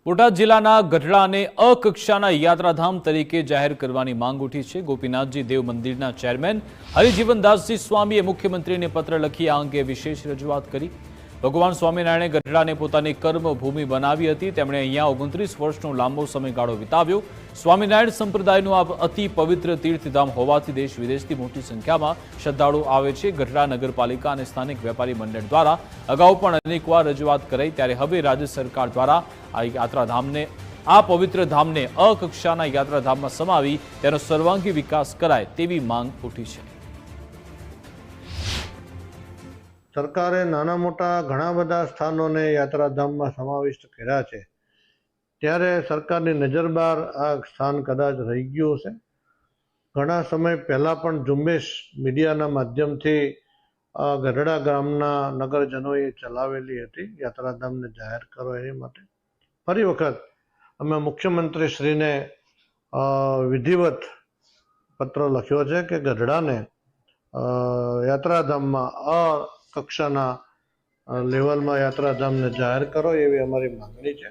બોટાદ જિલ્લાના ગઢડાને અ કક્ષાના યાત્રાધામ તરીકે જાહેર કરવાની માંગ ઉઠી છે। ગોપીનાથજી દેવ મંદિરના ચેરમેન હરિજીવનદાસજી સ્વામીએ મુખ્યમંત્રીને પત્ર લખી આ અંગે વિશેષ રજૂઆત કરી। ભગવાન સ્વામિનારાયણે ગઢડાને પોતાની કર્મભૂમિ બનાવી હતી। તેમણે અહીંયા 29 વર્ષનો લાંબો સમયગાળો વિતાવ્યો। સ્વામિનારાયણ સંપ્રદાયનું આ અતિ પવિત્ર તીર્થધામ હોવાથી દેશ વિદેશથી મોટી સંખ્યામાં શ્રદ્ધાળુઓ આવે છે। ગઢડા નગરપાલિકા અને સ્થાનિક વેપારી મંડળ દ્વારા અગાઉ પણ અનેકવાર રજૂઆત કરાઈ, ત્યારે હવે રાજ્ય સરકાર દ્વારા આ યાત્રાધામને, આ પવિત્ર ધામને અ કક્ષાના યાત્રાધામમાં સમાવી તેનો સર્વાંગી વિકાસ કરાય તેવી માંગ ઉઠી છે। સરકારે નાના મોટા ઘણા બધા સ્થાનોને યાત્રાધામમાં સમાવિષ્ટ કર્યા છે, ત્યારે સરકારની નજર બહાર આ સ્થાન કદાચ રહી ગયું હશે। ઘણા સમય પહેલાં પણ ઝુંબેશ મીડિયાના માધ્યમથી ગઢડા ગામના નગરજનોએ ચલાવેલી હતી, યાત્રાધામને જાહેર કરો એની માટે। ફરી વખત અમે મુખ્યમંત્રીશ્રીને વિધિવત પત્ર લખ્યો છે કે ગઢડાને યાત્રાધામમાં અ કક્ષાના લેવલમાં યાત્રાધામને જાહેર કરો એવી અમારી માંગણી છે।